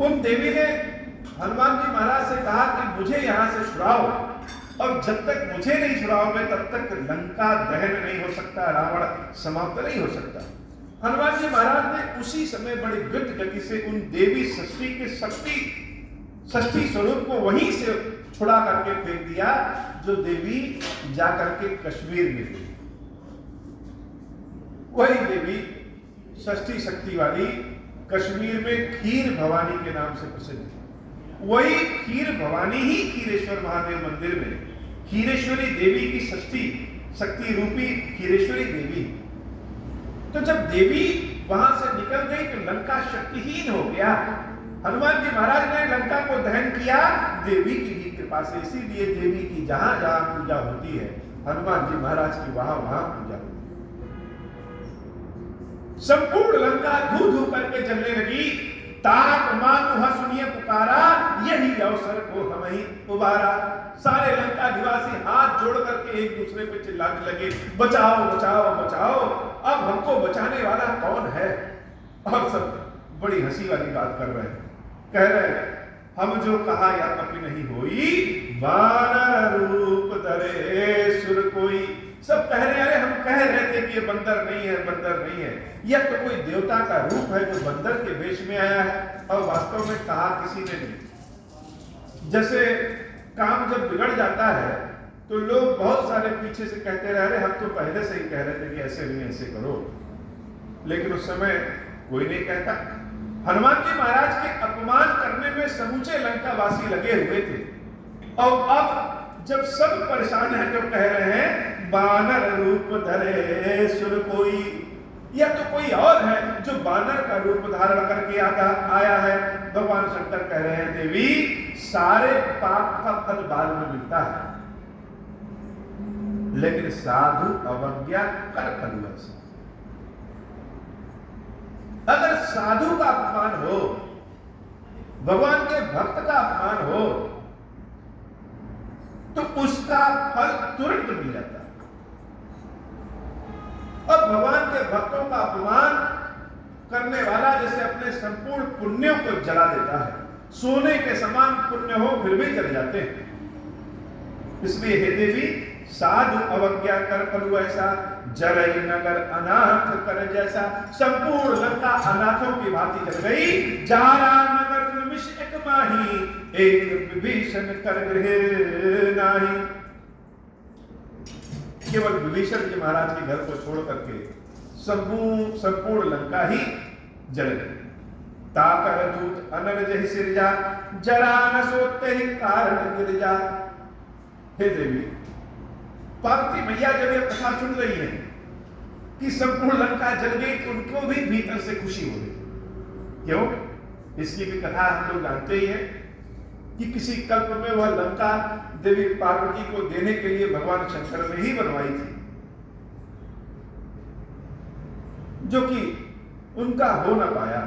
उन देवी ने हनुमान जी महाराज से कहा कि मुझे यहां से छुड़ाओ, और जब तक मुझे नहीं छुड़ाओगे तब तक लंका दहन नहीं हो सकता, रावण समाप्त नहीं हो सकता। हनुमान जी महाराज ने उसी समय बड़ी द्रुत गति से उन देवी षष्ठी के षष्ठी स्वरूप को वहीं से छुड़ा करके फेंक दिया, जो देवी जाकर के कश्मीर में थी। वही देवी षष्ठी शक्ति वाली कश्मीर में खीर भवानी के नाम से प्रसिद्ध है। वही खीर भवानी ही खीरेश्वर महादेव मंदिर में खीरेश्वरी देवी की षष्ठी शक्ति रूपी खीरेश्वरी देवी। तो जब देवी वहां से निकल गई तो लंका शक्तिहीन हो गया। हनुमान जी महाराज ने लंका को दहन किया देवी की ही कृपा से। इसीलिए देवी की जहां जहां पूजा होती है, हनुमान जी महाराज की वहां वहां पूजा होती है। संपूर्ण लंका धू धू करके जलने लगी। तात मानु हसुनिय पुकारा, यही अवसर को हम ही उबारा। सारे लंका निवासी हाथ जोड़ करके एक दूसरे पे चिल्लाने लगे, बचाओ बचाओ बचाओ, अब हमको बचाने वाला कौन है। और सब बड़ी हंसी वाली बात कर रहे हैं, कह रहे हैं हम जो कहा या कभी नहीं होई, वानर रूप धरे सुर कोई। सब कह रहे हैं, अरे हम कह रहे थे कि ये बंदर नहीं है, बंदर नहीं है, यह तो कोई देवता का रूप है जो बंदर के वेश में आया है। और वास्तव में कहा किसी ने नहीं। जैसे काम जब बिगड़ जाता है तो लोग बहुत सारे पीछे से कहते रहे, अरे हम तो पहले से ही कह रहे थे कि ऐसे नहीं ऐसे करो, लेकिन उस समय कोई नहीं कहता। हनुमान जी महाराज के अपमान करने में समूचे लंकावासी लगे हुए थे, और अब जब सब परेशान हैं तो कह रहे हैं बानर रूप धरे सुर कोई। यह तो कोई और है जो बानर का रूप धारण करके आया है। भगवान शंकर कह रहे हैं देवी सारे पाप का फल बाद में मिलता है, लेकिन साधु अवज्ञा कर फल। अगर साधु का अपमान हो, भगवान के भक्त का अपमान हो, तो उसका फल तुरंत मिल जाता है। और भगवान के भक्तों का अपमान करने वाला जैसे अपने संपूर्ण पुण्यों को जला देता है, सोने के समान पुण्य हो फिर भी जल जाते हैं। इसलिए हे देवी साधु अवज्ञा कर फलु ऐसा, जरई नगर अनाथ कर जैसा। संपूर्ण लंका अनाथों की भांति जल गई। जारा नगर निमिष एक माही, एक विभीषण कर गृह नाही। केवल विभीषण जी महाराज के घर को छोड़ करके संपूर्ण लंका ही जल गई। ताकर दूत अनल जहि सिरजा, जरा न सोते ही कारण गिरजा। हे देवी, पार्वती मैया जब ये कथा सुन रही है कि संपूर्ण लंका जल गई तो उनको भी भीतर से खुशी हो गई। क्यों? इसकी भी कथा हम लोग जानते ही है कि किसी कल्प में वह लंका देवी पार्वती को देने के लिए भगवान शंकर ने ही बनवाई थी, जो कि उनका हो ना पाया।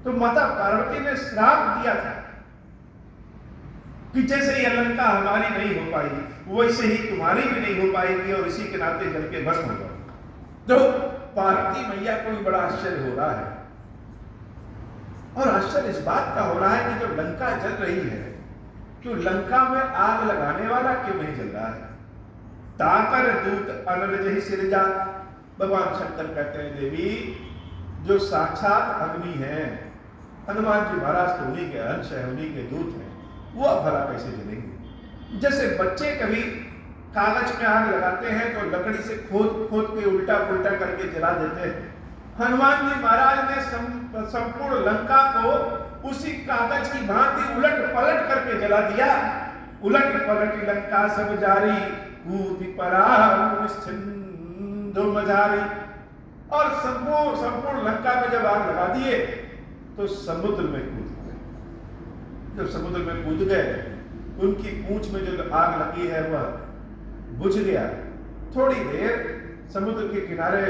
तो माता पार्वती ने श्राप दिया था कि जैसे यह लंका हमारी नहीं हो पाई, वैसे ही तुम्हारी भी नहीं हो पाएगी और इसी के नाते जल के भस्म हो जाओ। तो पार्वती मैया को भी बड़ा आश्चर्य हो रहा है, और आश्चर्य इस बात का हो रहा है कि जब लंका जल रही है तो लंका में आग लगाने वाला क्यों नहीं जल रहा है? ताकर दूत अनरजहि सिरजा। भगवान शंकर कहते हैं देवी, जो साक्षात अग्नि है, हनुमान जी महाराज तो उन्हीं के अंश है, उन्हीं के दूत हैं, वो भला कैसे जलेंगे? जैसे बच्चे कभी कागज में आग लगाते हैं तो लकड़ी से खोद खोद के उल्टा पुल्टा करके जला देते हैं। हनुमान जी महाराज ने संपूर्ण लंका को उसी कागज की भांति उलट पलट करके जला दिया। उलट पलट लंका सब जारी, कूद परा मजारी। और संपूर्ण लंका में जब आग लगा दिए तो समुद्र में कूद गए। जब समुद्र में कूद गए, उनकी पूंछ में जो आग लगी है वह बुझ गया। थोड़ी देर समुद्र के किनारे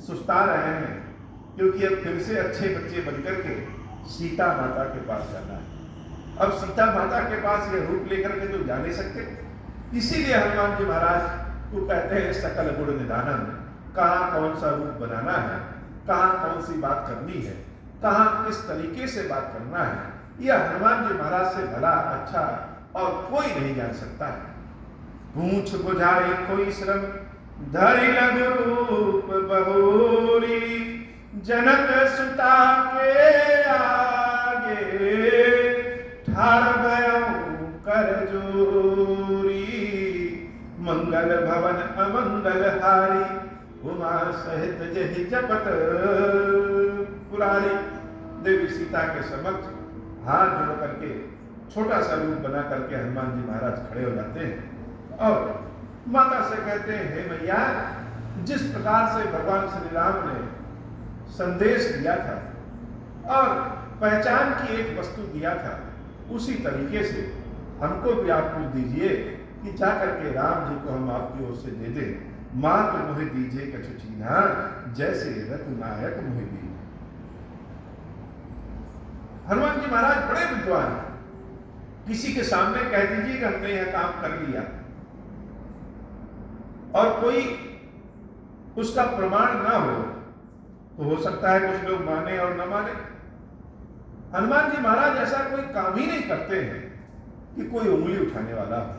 सुस्ता रहे हैं, क्योंकि अब फिर से अच्छे बच्चे बनकर के सीता माता के पास जाना है। अब सीता माता के पास यह रूप लेकर के तो जा नहीं सकते, इसीलिए हनुमान जी महाराज को कहते हैं सकल गुण निधानम। कहाँ कौन सा रूप बनाना है, कहाँ कौन सी बात करनी है, कहाँ किस तरीके से बात करना है, यह हनुमान जी महाराज से भला अच्छा और कोई नहीं जान सकता है। पूछ बुझाई कोई श्रम, धरि लघु रूप बहुरी, जनक सुता के आगे, ठाड़ भयउ कर जोरी, मंगल भवन अमंगल हारी, उमा सहित जहि जपत पुरारी। देवी सीता के समक्ष हाथ जोड़ करके छोटा सा रूप बना करके हनुमान जी महाराज खड़े हो जाते हैं और माता से कहते हैं, हे मैया, जिस प्रकार से भगवान श्री राम ने संदेश दिया था और पहचान की एक वस्तु दिया था, उसी तरीके से हमको भी आप कुछ दीजिए कि जाकर के राम जी को हम आपकी ओर से दे दें। मात मोहि दीजिए कछु चीन्हा, जैसे रघुनायक मोहि दी। हनुमान जी महाराज बड़े विद्वान हैं, किसी के सामने कह दीजिए कि हमने यह काम कर लिया और कोई उसका प्रमाण ना हो तो हो सकता है कुछ लोग माने और न माने। हनुमान जी महाराज ऐसा कोई काम ही नहीं करते हैं कि कोई उंगली उठाने वाला हो।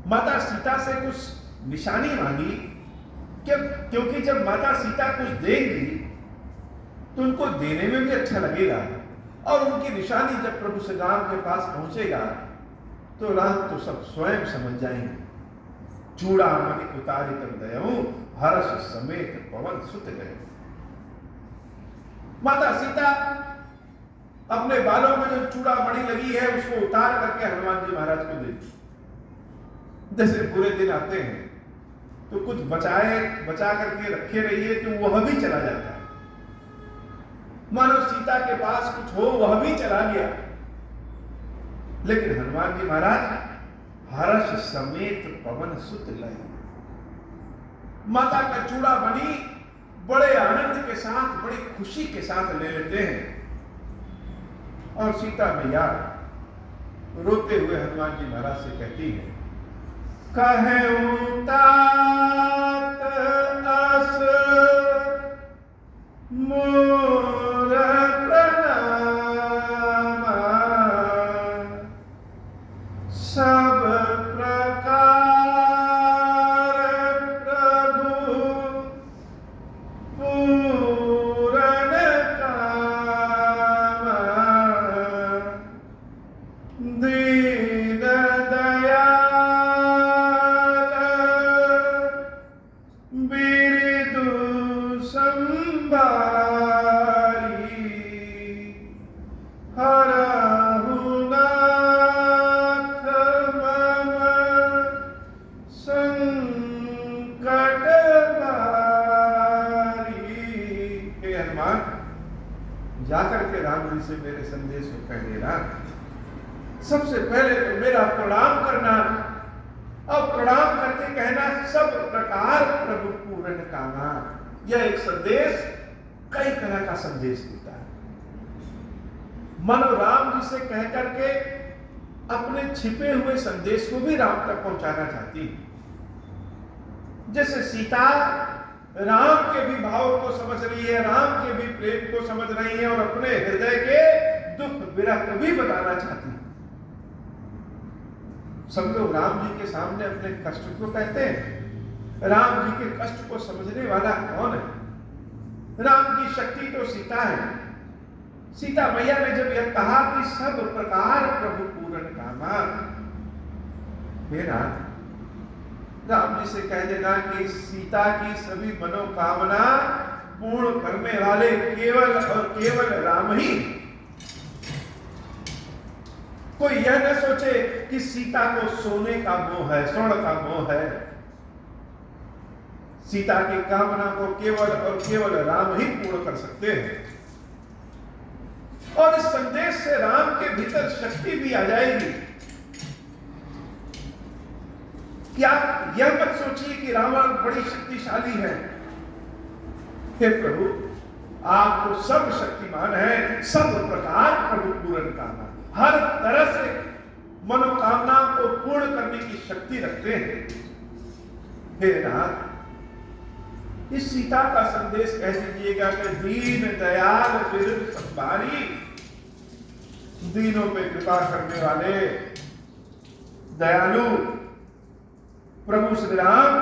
माता सीता से कुछ निशानी मांगी, क्योंकि जब माता सीता कुछ देंगी तो उनको देने में भी अच्छा लगेगा, और उनकी निशानी जब प्रभु श्री राम के पास पहुंचेगा तो राम तो सब स्वयं समझ जाएंगे। चूड़ामणि उतारित दयऊ, हर्ष समेत पवन सुत गए। माता सीता अपने बालों में जो चूड़ामणि लगी है उसको उतार करके हनुमान जी महाराज को दे दी। जैसे बुरे दिन आते हैं तो कुछ बचा करके रखे रहिए तो वह भी चला जाता है। मानो सीता के पास कुछ हो वह भी चला गया, लेकिन हनुमान जी महाराज हर्ष समेत पवन सुत लय। माता का चूड़ा बनी बड़े आनंद के साथ, बड़ी खुशी के साथ ले लेते हैं, और सीता मैया रोते हुए हनुमान जी महाराज से कहती है, कहूं तात अस मोर प्रणाम, सब प्रकार प्रभु पूरन काम, दीन दया संकट से मेरे संदेश को कह देना। सबसे पहले तो मेरा प्रणाम करना और प्रणाम करके कहना सब प्रकार प्रभु पूर्ण कामा। यह एक संदेश कई तरह का संदेश देता है। मनो राम जी से कह करके अपने छिपे हुए संदेश को भी राम तक पहुंचाना चाहती है। जैसे सीता राम के भी भाव को समझ रही है, राम के भी प्रेम को समझ रही है और अपने हृदय के दुख विरह को भी बताना चाहती है। सब लोग राम जी के सामने अपने कष्ट को कहते हैं। राम जी के कष्ट को समझने वाला कौन है? राम की शक्ति तो सीता है। सीता मैया ने जब यह कहा कि सब प्रकार प्रभु पूर्ण कामा, मेरा राम जी से कह देना कि सीता की सभी मनोकामना पूर्ण करने वाले केवल और केवल राम ही। कोई यह न सोचे कि सीता को सोने का मोह है, स्वर्ण का मोह है। सीता की कामना को केवल और केवल राम ही पूर्ण कर सकते हैं। और इस संदेश से राम के भीतर शक्ति भी आ जाएगी। क्या यह मत सोचिए कि रावण बड़ी शक्तिशाली है। हे प्रभु, आप तो सब शक्तिमान है, सब प्रकार प्रभु पूर्ण कामना, हर तरह से मनोकामनाओं को पूर्ण करने की शक्ति रखते हैं। हे नाथ, इस सीता का संदेश कह दीजिएगा कि दीन दयाल विरुद्ध संभारी, दीनों पे कृपा करने वाले दयालु प्रभु श्री राम,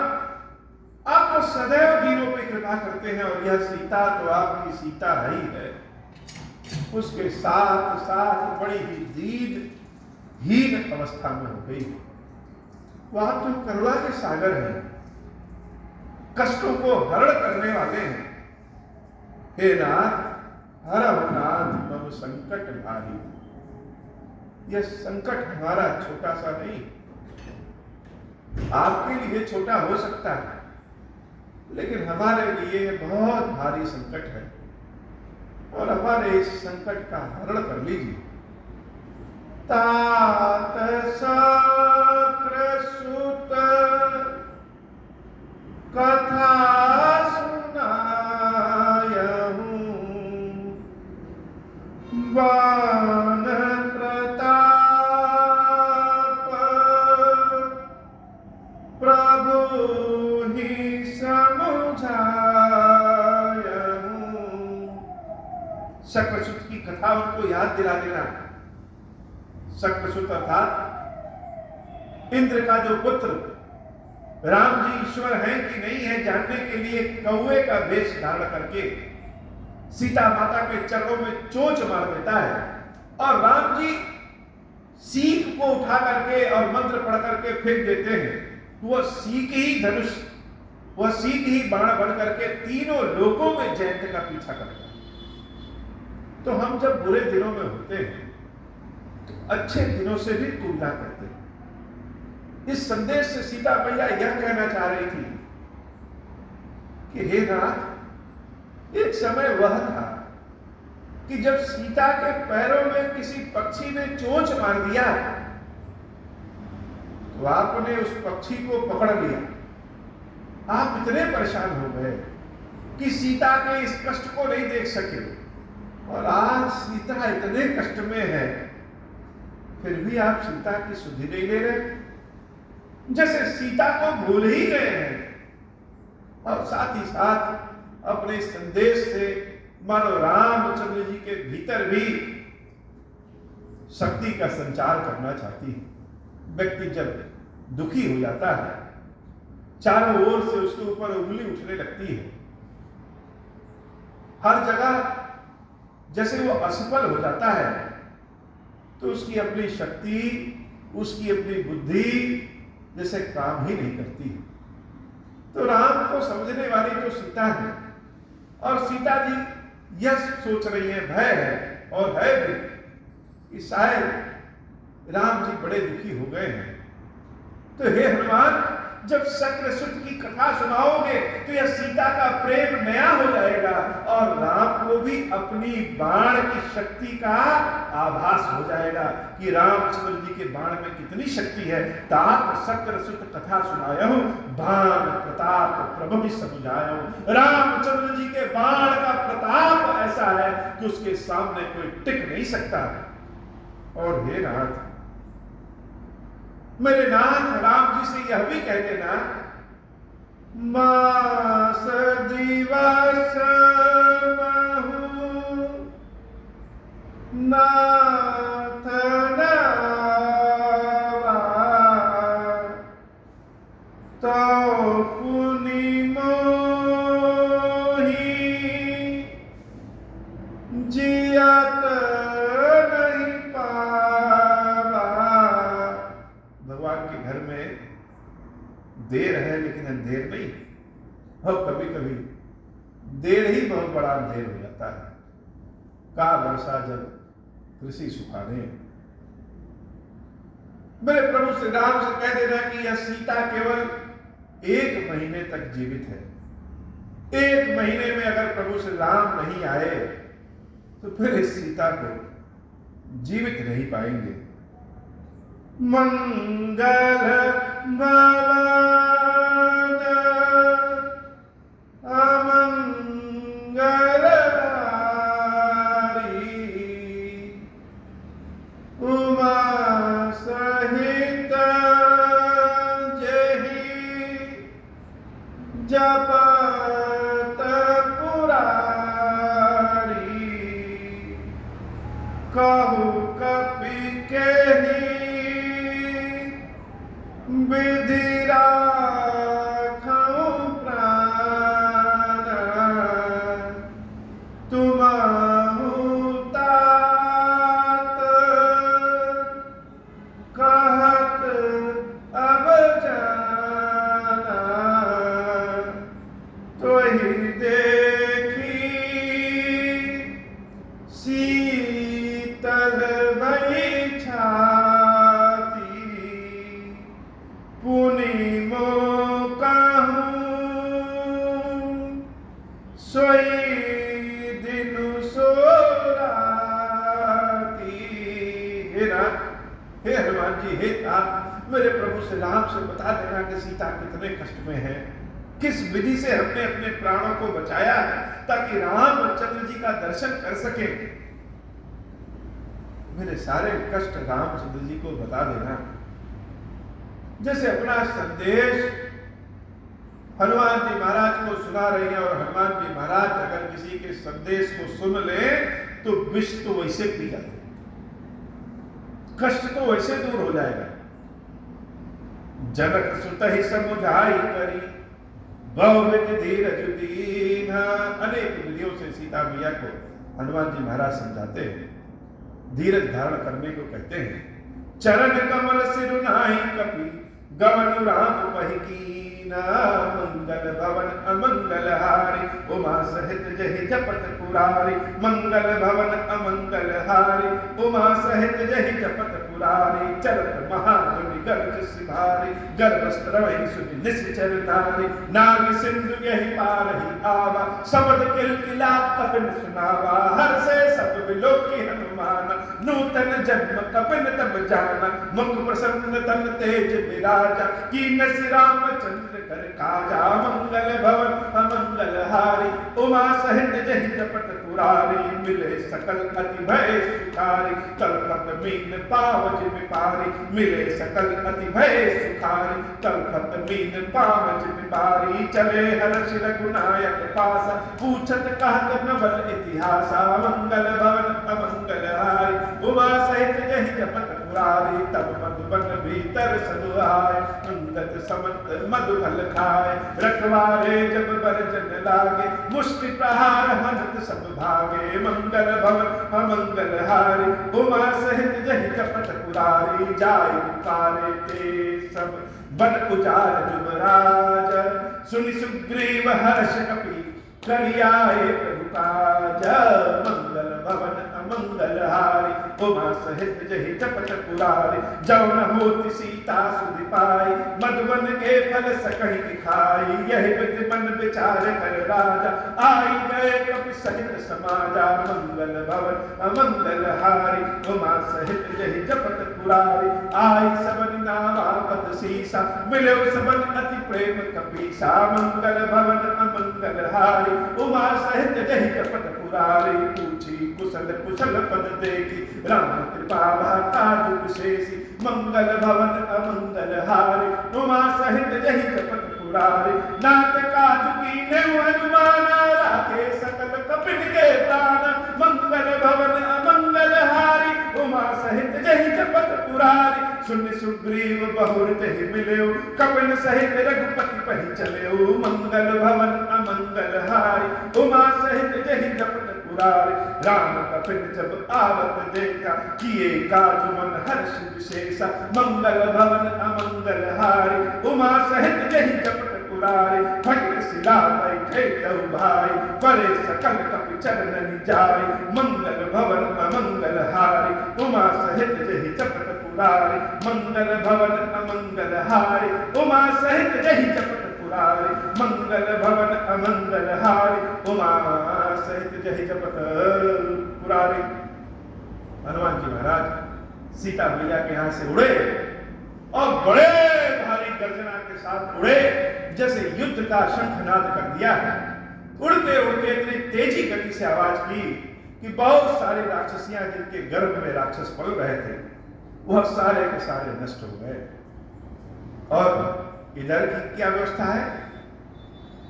आप तो सदैव दीनों पे कृपा करते हैं। और यह सीता तो आपकी सीता ही है। उसके साथ साथ बड़ी ही हीन अवस्था में हो गई। वो आप तो करुणा के सागर हैं, कष्टों को हरण करने वाले हैं। हे नाथ, हरहु नाथ मम संकट भारी। यह संकट हमारा छोटा सा नहीं, आपके लिए छोटा हो सकता है, लेकिन हमारे लिए बहुत भारी संकट है। और हमारे इस संकट का हरण कर लीजिए। तात सकृ सुत कथा सुनायहूं, बाण प्रताप प्रभु ही समझायहूं। शक्रसुत की कथा उनको याद दिला देना। शक्रसुत अर्थात इंद्र का जो पुत्र, राम जी ईश्वर हैं कि नहीं है जानने के लिए कौवे का वेश धारण करके सीता माता के चरणों में चोंच मार देता है। और राम जी सीख को उठा करके और मंत्र पढ़ करके फेंक देते हैं। वह सीख ही धनुष, वह सीख ही बाण बन करके तीनों लोगों में जयंत का पीछा करता है। तो हम जब बुरे दिनों में होते हैं तो अच्छे दिनों से भी तुलना करते हैं। इस संदेश से सीता मैया यह कहना चाह रही थी कि हे नाथ, एक समय वह था कि जब सीता के पैरों में किसी पक्षी ने चोंच मार दिया तो आपने उस पक्षी को पकड़ लिया। आप इतने परेशान हो गए कि सीता के इस कष्ट को नहीं देख सके। और आज सीता इतने कष्ट में है, फिर भी आप सीता की सुधि नहीं ले रहे, जैसे सीता को भूल ही गए हैं। और साथ ही साथ अपने संदेश से मानो रामचंद्र जी के भीतर भी शक्ति का संचार करना चाहती है। व्यक्ति जब दुखी हो जाता है, चारों ओर से उसके ऊपर उंगली उठने लगती है। हर जगह जैसे वो असफल हो जाता है तो उसकी अपनी शक्ति, उसकी अपनी बुद्धि जैसे काम ही नहीं करती। तो राम को समझने वाली तो सीता है। और सीता जी यह सोच रही है, भय है और है भी कि शायद राम जी बड़े दुखी हो गए हैं। तो हे हनुमान, जब शक्र सुत की कथा सुनाओगे तो यह सीता का प्रेम नया हो जाएगा और राम को भी अपनी बाण की शक्ति का आभास हो जाएगा कि रामचंद्र जी के बाण में कितनी शक्ति है। तात शक्र सुत कथा सुनायहु, बाण प्रताप प्रभु भी समुझायहु। रामचंद्र जी के बाण का प्रताप ऐसा है कि उसके सामने कोई टिक नहीं सकता है। और हे नाथ, मेरे नाथ राम जी से यह भी कह देना, मास दिवस महु नाथ नावा, तो पुनि मोहि जियत नहीं पावा। भगवान के घर में देर है लेकिन अंधेर नहीं। और कभी कभी देर ही बहुत बड़ा अंधेर हो जाता है। का वर्षा जब कृषि सुखाने। मेरे प्रभु श्री राम से कह देना कि यह सीता केवल 1 महीने तक जीवित है। 1 महीने में अगर प्रभु श्री राम नहीं आए तो फिर इस सीता को जीवित नहीं पाएंगे। मंगल भवन अमंगल हारी, उमा सहित जेहि जपत पुरारी, कहु कपि केहि विधि राखौ प्राण, तुमहु तात कहत अब जाना, तोहि देखी शीतल भई छाती, पुनि मोह कहूं सोई दिनु सो राती। हे नाथ, हे हनुमान जी, हे नाथ, मेरे प्रभु श्री राम से बता देना कि सीता कितने कष्ट में है, किस विधि से हमने अपने प्राणों को बचाया है ताकि रामचंद्र जी का दर्शन कर सके। मेरे सारे कष्ट रामचंद्र जी को बता देना। जैसे अपना संदेश हनुमान जी महाराज को सुना रही है और हनुमान जी महाराज अगर किसी के संदेश को सुन ले तो विष तो वैसे पी जाते, कष्ट तो वैसे दूर हो जाएगा। जनक सुत ही समुझाई करी, बहुविध धीरज दीना। अनेक विधियों से सीता मैया को हनुमान जी महाराज समझाते हैं, धीरज धारण करने को कहते हैं। चरण कमल सिर नाहि कपि, गमन राम पहि कीना, मंगल भवन अमंगल हारी, उमा सहित जहि जपत पुरारी, मंगल भवन अमंगल हारी, उमा सहित जहि जपत पुरारी, चरत महामुनि गर्ज सिधारी, गर्भस्त्रवहि सुनि निश्चर तारी, नाग सिंधु यहि पारहि आवा, शब्द किलकिला कपिन सुनावा, हर से सब विलोकी हनुमान, नूतन जन्म कपिन तब जाना, मुख प्रसन्न तन तेज विराजा, कीन श्री रामचंद्र कर काजा, मंगल भवन अमंगल हारी, उमा सहित जहि जपत पुरारी, मिले सकल अति भय सुखारी, कल्पत मीन पावज विपारी, मिले सकल अति भय सुखारी, कल्पत मीन पावज विपारी, चले हर्ष रघुनायक पासा, पूछत कहत नवल इतिहासा, मंगल भवन अमंगल हारी, उमा सहित जहि जपत पुरारी, तब मधुबन भीतर सदु आए, अंगद समत मधु फल खाए, रखवारे जब बरजन लागे, मुष्टि प्रहार हनत सब भागे, मंगल भवन अमंगल हारी, उमा सहित जहि जपत पुरारी, जाय पुकारे ते सब बन उजार जुबराज, सुनि सुग्रीव हर्ष कपि करियाए प्रभु काज, मंगल भवन अमंगल हारी, उमा सहित जहि जपत पुरारी, जौ न होति सीता सुधि पाई, मधुवन के फल सकहि दिखाई, यही विधि मन विचार कर राजा, आई गए कपि सहित समाजा, मंगल भवन अमंगल हारी, उमा सहित जहि जपत पुरारी, आई सबन नामा पद सीसा, मिलो सबन अति प्रेम कपीसा, मंगल भवन अमंगल हारी, उमा सहित जहि जपत पुरारी, पूछी कुशल कुशल पद देखी, राम कृपा काज विशेषी, मंगल भवन अमंगल हारी, उमा सहित जहि जपत पुरारी, नाथ काज कीन्हे हनुमाना, राखे सकल कपिन के प्राण, मंगल भवन अमंगल हारी, उमा सहित जहि जपत पुरारी, सुन सुग्रीव बहुर तहि मिल्यो, कपिन सहित रघुपति पहि चल्यो, मंगल भवन अमंगल हारी, उमा सहित जहि जपत पुरारी, राम कपिन जब आवत देखा, किए काज मन हर्ष विशेषा, मंगल भवन अमंगल हारी, उमा सहित जहि जपत पुरारी, फटिक शिला बैठे तौ भाई, परे सकल कपि चरण जाई, मंगल भवन अमंगल हारी, उमा सहित जहि जपत पुरारी, मंगल भवन अमंगल हारी, उमा सहित जहि जपत पुरारी, मंगल भवन अमंगल हारी, उमा सहित जहि जपत पुरारी। हनुमान जी महाराज सीता मैया के यहाँ से उड़े और बड़े भारी गर्जना के साथ उड़े, जैसे युद्ध का शंखनाद कर दिया है। उड़ते उड़ते इतनी तेजी गति से आवाज की कि बहुत सारे राक्षसियां जिनके गर्भ में राक्षस पल रहे थे, वह सारे के सारे नष्ट हो गए। और इधर की क्या व्यवस्था है,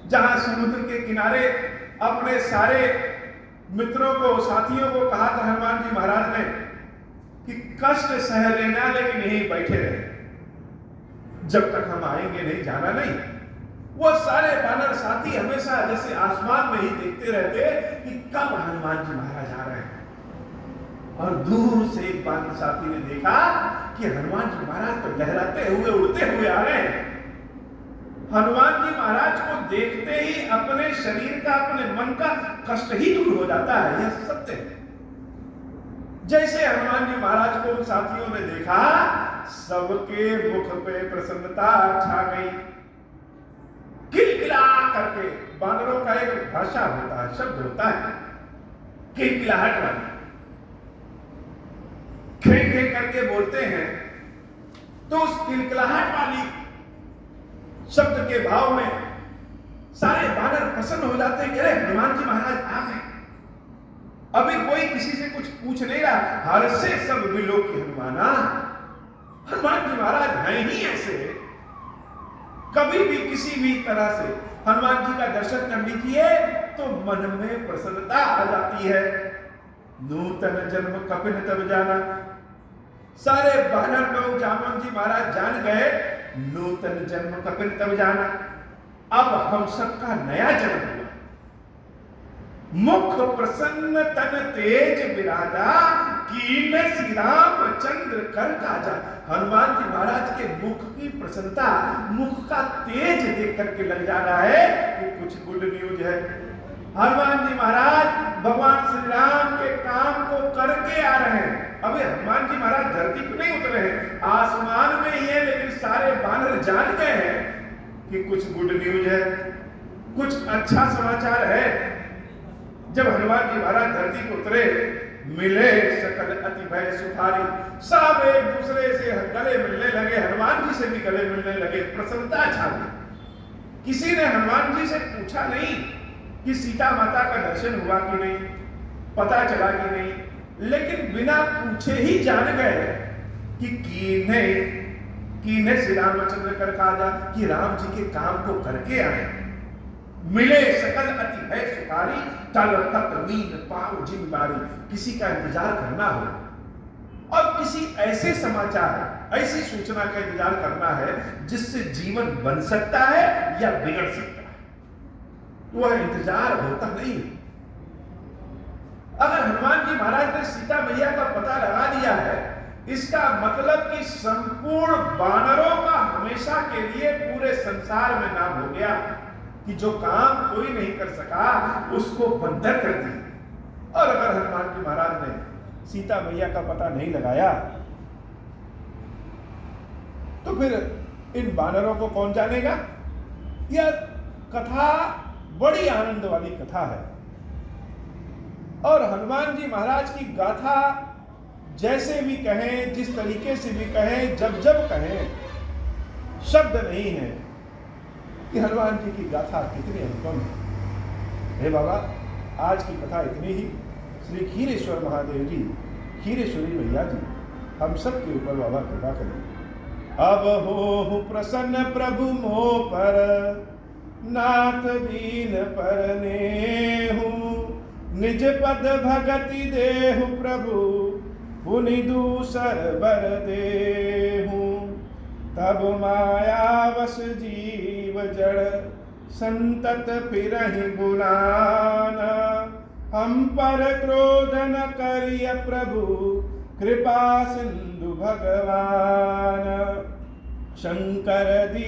जहां समुद्र के किनारे अपने सारे मित्रों को, साथियों को कहा था हनुमान जी महाराज ने कि कष्ट सह लेना, लेकिन यहीं बैठे रहे, जब तक हम आएंगे नहीं, जाना नहीं। वो सारे वानर साथी हमेशा जैसे आसमान में ही देखते रहते कि कब हनुमान जी महाराज आ रहे हैं। और दूर से एक वानर साथी ने देखा कि हनुमान जी महाराज तो लहराते हुए उड़ते हुए आ रहे हैं। हनुमान जी महाराज को देखते ही अपने शरीर का, अपने मन का कष्ट ही दूर हो जाता है, यह सत्य है। जैसे हनुमान जी महाराज को उन साथियों ने देखा, सबके मुख पे प्रसन्नता छा गई। किलकिला करके, बानरों का एक भाषा होता है, शब्द होता है किलकिलाहट वाली, खे खे करके बोलते हैं, तो उस किलकिलाहट वाली शब्द के भाव में सारे बानर प्रसन्न हो जाते हैं कि अरे हनुमान जी महाराज आ गए। अभी कोई किसी से कुछ पूछ नहीं रहा, हर से सब मिलो कि हनुमाना, हनुमान जी महाराज हैं ही ऐसे। कभी भी किसी भी तरह से हनुमान जी का दर्शन कर लीजिए तो मन में प्रसन्नता आ जाती है। नूतन जन्म कपिन तब जाना, सारे बानर लोग जामवन जी महाराज जान गए, नूतन जन्म कपिन तब जाना, अब हम सबका नया जन्म हुआ। मुख प्रसन्न तन तेज विराजा, कीन श्री रामचंद्र कर काजा। हनुमान जी महाराज के मुख की प्रसन्नता, मुख का तेज देख करके लग जा रहा है कि कुछ गुड न्यूज है। हनुमान जी महाराज भगवान श्री राम के काम को करके आ रहे हैं। अभी हनुमान जी महाराज धरती पर नहीं उतरे हैं, आसमान में ही है, लेकिन सारे बानर जान गए हैं कि कुछ गुड न्यूज है, कुछ अच्छा समाचार है। जब हनुमान जी महाराज धरती को उतरे, मिले सकल अति भय सुखारी, सब एक दूसरे से गले मिलने लगे, हनुमान जी से भी गले मिलने लगे, प्रसन्नता छा गई। किसी ने हनुमान जी से पूछा नहीं कि सीता माता का दर्शन हुआ कि नहीं, पता चला कि नहीं, लेकिन बिना पूछे ही जान गए कि कीने श्री रामचंद्र कर काजा, कि राम जी के काम को करके आए। मिले सकल अति भय सुखारी, तल तक मीन पाव जिम्मेदारी। किसी का इंतजार करना हो और किसी ऐसे समाचार, ऐसी सूचना का इंतजार करना है जिससे जीवन बन सकता है या बिगड़ सकता है, वह इंतजार होता नहीं। अगर हनुमान जी महाराज ने सीता मैया का पता लगा दिया है, इसका मतलब कि संपूर्ण वानरों का हमेशा के लिए पूरे संसार में नाम हो गया कि जो काम कोई नहीं कर सका उसको बंधक कर दिया। और अगर हनुमान जी महाराज ने सीता मैया का पता नहीं लगाया तो फिर इन वानरों को कौन जानेगा। यह कथा बड़ी आनंद वाली कथा है और हनुमान जी महाराज की गाथा जैसे भी कहें, जिस तरीके से भी कहें, जब जब कहें, शब्द नहीं है कि हनुमान जी की गाथा कितनी अनुपम है। हे बाबा, आज की कथा इतनी ही। श्री खीरेश्वर महादेव जी, खीरेश्वरी मैया जी हम सब के ऊपर बाबा कृपा करें। अब हो प्रसन्न प्रभु मोह पर, नाथ दीन पर नेहु, निज पद भगति देहु प्रभु, पुनि दूसर बर देहु। तब मायावश जीव जड़, संतत फिरहि बुलाना, हम पर क्रोध न करिय प्रभु, कृपा सिंधु भगवान। शंकर दी